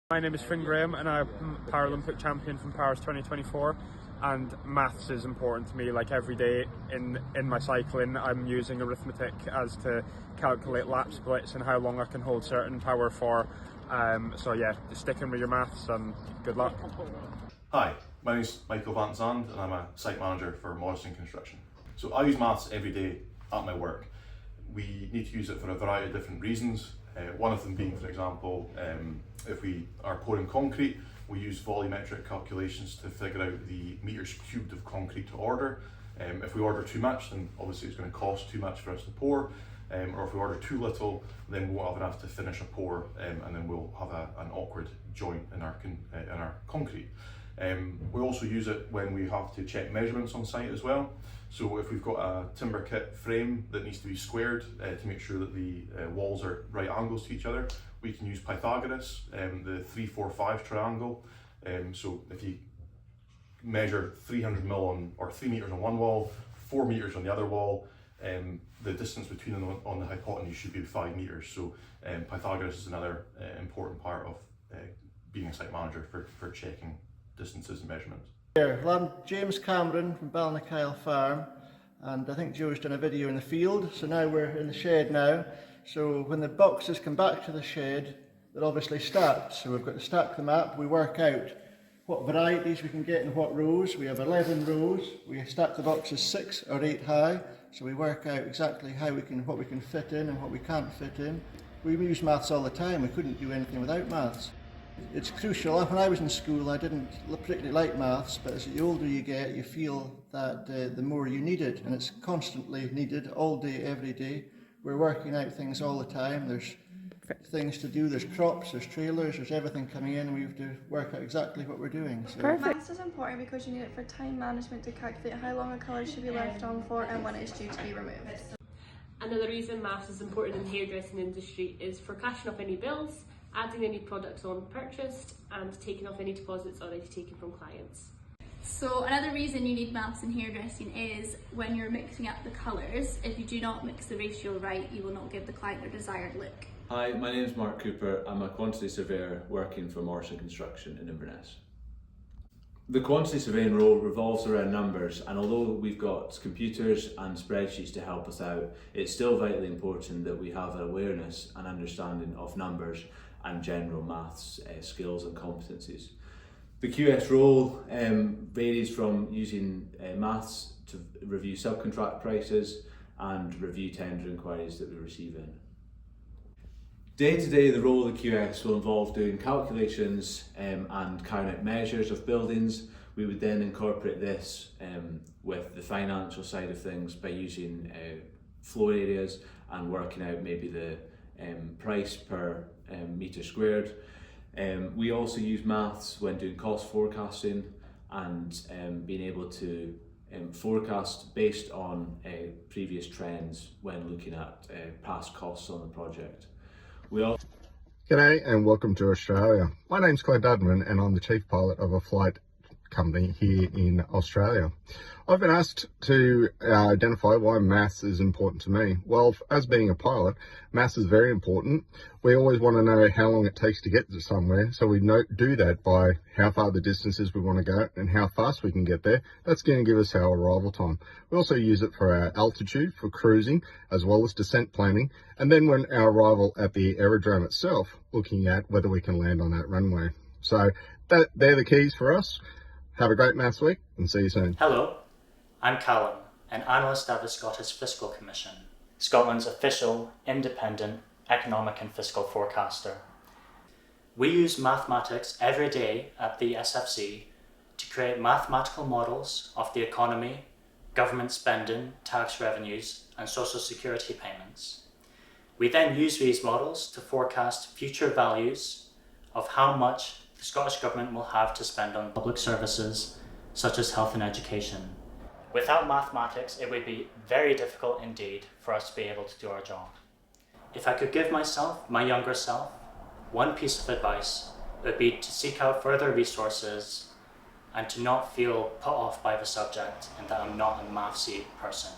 My name is Finn Graham and I'm Paralympic champion from Paris 2024, and maths is important to me. Like every day in my cycling, I'm using arithmetic as to calculate lap splits and how long I can hold certain power for. So yeah, just sticking with your maths and good luck. Hi, my name is Michael Van Zand and I'm a site manager for Morrison Construction. So I use maths every day at my work. We need to use it for a variety of different reasons. One of them being, for example, if we are pouring concrete, we use volumetric calculations to figure out the meters cubed of concrete to order. If we order too much, then obviously it's going to cost too much for us to pour. Or if we order too little, then we won't have enough to finish a pour, and then we'll have an awkward joint in our concrete. We also use it when we have to check measurements on site as well. So if we've got a timber kit frame that needs to be squared to make sure that the walls are right angles to each other, we can use Pythagoras, the 3-4-5 triangle. So if you measure 300 mil or 3 meters on one wall, 4 meters on the other wall, the distance between them on the hypotenuse should be 5 meters. So Pythagoras is another important part of being a site manager for checking distances and measurements. Well, I'm James Cameron from Balnackyle Farm, and I think Joe's done a video in the field, so now we're in the shed now. So when the boxes come back to the shed, they're obviously stacked, so we've got to stack them up. We work out what varieties we can get in what rows. We have 11 rows. We stack the boxes 6 or 8 high, so we work out exactly what we can fit in and what we can't fit in. We use maths all the time. We couldn't do anything without maths. It's crucial. When I was in school, I didn't particularly like maths, but as the older you get, you feel that the more you need it, and it's constantly needed all day, every day. We're working out things all the time. There's things to do, there's crops, there's trailers, there's everything coming in, and we have to work out exactly what we're doing. So. Maths is important because you need it for time management to calculate how long a colour should be left on for and when it's due to be removed. Another reason maths is important in the hairdressing industry is for cashing off any bills, adding any products on purchased, and taking off any deposits already taken from clients. So another reason you need maths in hairdressing is when you're mixing up the colours. If you do not mix the ratio right, you will not give the client their desired look. Hi, my name is Mark Cooper. I'm a quantity surveyor working for Morrison Construction in Inverness. The quantity surveying role revolves around numbers, and although we've got computers and spreadsheets to help us out, it's still vitally important that we have an awareness and understanding of numbers and general maths skills and competencies. The QS role varies from using maths to review subcontract prices and review tender inquiries that we receive in. Day to day, the role of the QS will involve doing calculations and carrying out measures of buildings. We would then incorporate this with the financial side of things by using floor areas and working out maybe the price per metre squared. We also use maths when doing cost forecasting and being able to forecast based on previous trends when looking at past costs on the project. G'day and welcome to Australia. My name's Claire Dudman and I'm the chief pilot of a flight company here in Australia. I've been asked to identify why maths is important to me. Well, as being a pilot, maths is very important. We always want to know how long it takes to get to somewhere, so we do that by how far the distance is we want to go and how fast we can get there. That's going to give us our arrival time. We also use it for our altitude, for cruising, as well as descent planning, and then when our arrival at the aerodrome itself, looking at whether we can land on that runway. So they're the keys for us. Have a great maths week and see you soon. Hello, I'm Callum, an analyst at the Scottish Fiscal Commission, Scotland's official, independent, economic and fiscal forecaster. We use mathematics every day at the SFC to create mathematical models of the economy, government spending, tax revenues, and social security payments. We then use these models to forecast future values of how much the Scottish Government will have to spend on public services such as health and education. Without mathematics, it would be very difficult indeed for us to be able to do our job. If I could give myself, my younger self, one piece of advice, it would be to seek out further resources and to not feel put off by the subject and that I'm not a mathsy person.